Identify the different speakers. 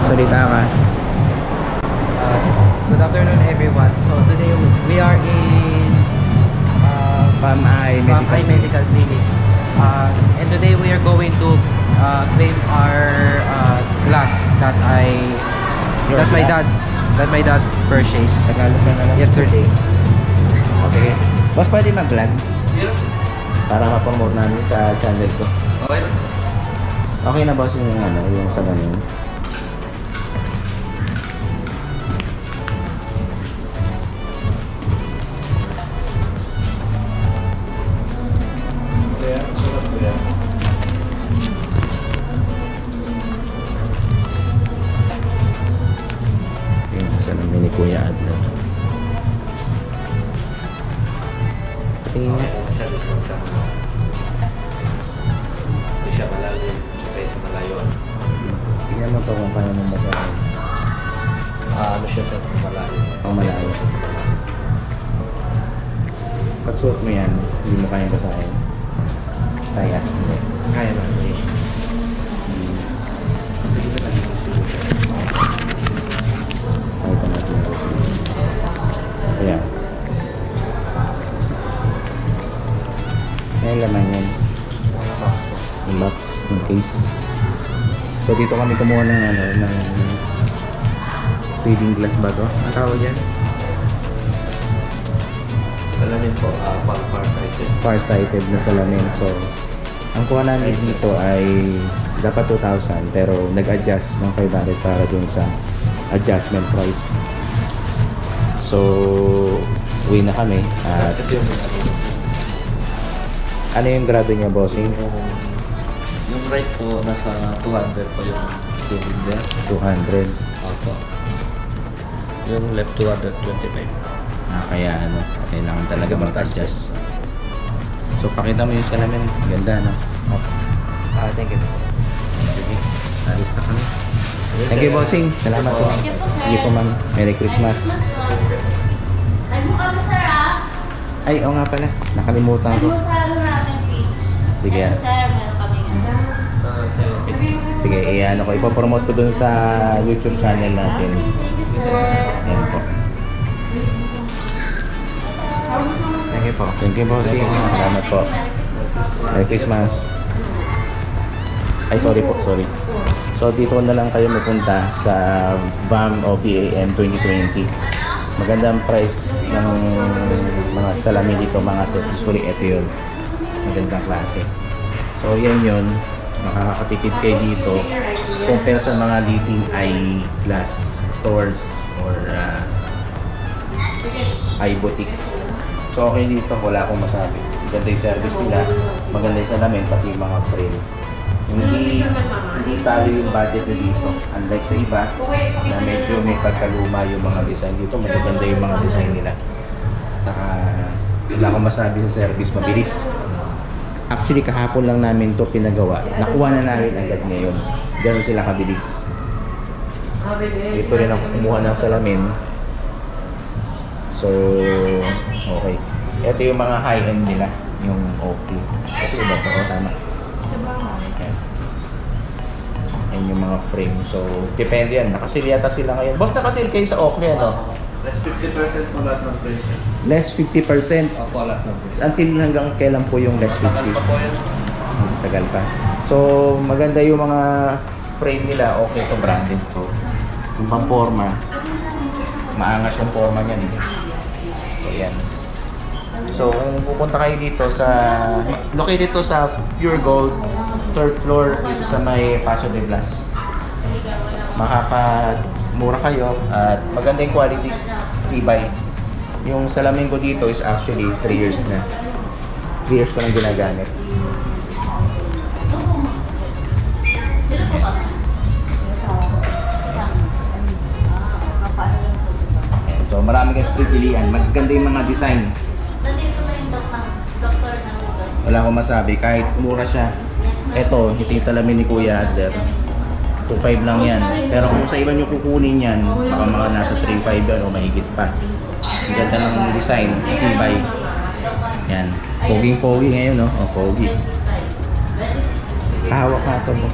Speaker 1: Salita ka.
Speaker 2: Good afternoon everyone. So today we are in
Speaker 1: Pamay
Speaker 2: Pamay Medical Clinic. And today we are going to claim our glass that my dad purchased
Speaker 1: Tagalog ka na lang.
Speaker 2: yesterday.
Speaker 1: Okay. Boss, pwede mag-vlog? Para ma-promote namin sa channel ko.
Speaker 2: Okay.
Speaker 1: Okay na boss yung yung salamin? Yung salamin ni Kuya Adler. Tingin niya.
Speaker 3: Ito siya malalim kaya sa malayuan.
Speaker 1: Tingnan mo to kung paano mo basahin.
Speaker 3: Ano siya sa malalim?
Speaker 1: Pang malayo. Pag suot mo yan, hindi mo kayang basahin. Kaya. Hindi.
Speaker 3: Kaya na.
Speaker 1: Pakita natin yung basahin. Ayan. Ayan laman yan.
Speaker 3: Box ko.
Speaker 1: Yung box, yung case. So dito kami kumuha ng ng reading glass ba to? Ang tawag yan?
Speaker 3: Salamin po, farsighted.
Speaker 1: Farsighted na salamin. So ang kuha namin dito ay dapat 2,000 pero nag-adjust ng 500 para dun sa adjustment price. So uwi na kami at
Speaker 3: Kasi yung
Speaker 1: ano yung grado niya, bossing?
Speaker 3: yung right po, nasa 200 po yung feeling there.
Speaker 1: 200.
Speaker 3: Opo. Yung left 225.
Speaker 1: Kaya kailangan talaga mag-adjust. So pakita mo yung salamin, ganda no?
Speaker 2: Thank you.
Speaker 1: Sige, alis na kami. Thank you, bossing. Salamat po.
Speaker 4: Thank you po, sir.
Speaker 1: Sige po, ma'am. Merry Christmas.
Speaker 4: Nagmukha mo, sir, ah.
Speaker 1: Ay, oo nga pala. Nakalimutan ko.
Speaker 4: Nagmukha mo namin, please.
Speaker 1: Sige.
Speaker 4: Ito, sir, meron kami
Speaker 1: Sige, ko. Ipopromote ko dun sa YouTube channel natin.
Speaker 4: Thank you, sir.
Speaker 1: Ayan po.
Speaker 2: Thank you po.
Speaker 1: Thank you, bossing. Salamat po. Merry Christmas. Ay, sorry po. Sorry. So, dito na lang kayo mapunta sa BAM o BAM 2020. Magandang price ng mga salamin dito, mga set. Usually, ito yun. Magandang klase. So, yan yun. Makakatipid kayo dito compare sa mga leading eye glass stores or eye boutique. So, okay dito. Wala akong masabi. Maganda yung service nila. Maganda yung salamin, pati yung mga frame. Hindi talo yung budget nyo dito. Unlike sa iba, na medyo may pagkaluma yung mga design dito. Magaganda yung mga design nila. Saka, wala akong masabi sa service. Mabilis. Actually, kahapon lang namin to pinagawa. Nakuha na namin agad ngayon. Ganun sila kabilis. Dito rin ako kumuha ng salamin. So, okay. Ito yung mga high-end nila. Yung okay. Ito yung ba ito? Oh, tama. Yan yung mga frame. So, depende yan. Nakasil yata sila ngayon. Boss, nakasil kayo sa Oakley, ano?
Speaker 3: Less 50% po lahat ng presyo.
Speaker 1: Less 50%.
Speaker 3: Opo, lahat ng presyo.
Speaker 1: Until hanggang kailan po yung less 50?
Speaker 3: Tagal pa po yan.
Speaker 1: Tagal pa. So, maganda yung mga frame nila. Okay to branded to. Yung pang forma. Maangas yung forma niyan. So, yan. So, kung pupunta kayo dito sa... Located to sa Pure Gold, 3rd floor, dito sa may Paso de Blas. Mura kayo at maganda yung quality, tibay. Yung salamin ko dito is actually 3 years na. 3 years ko nang ginagamit. So marami kayong pipilian. Maganda yung mga design.
Speaker 4: Nandito na yung doktor na lugar.
Speaker 1: Wala akong masabi. Kahit mura siya. Ito yung salamin ni Kuya Adler. 2.5 lang yan. Pero kung sa iba nyo kukunin yan, baka mga nasa 3.5 yan o mahigit pa. Ang ganda ng design. Tibay. Yan. Poging-pogi ngayon, no? O, pogi. Kahawak ka ito mo.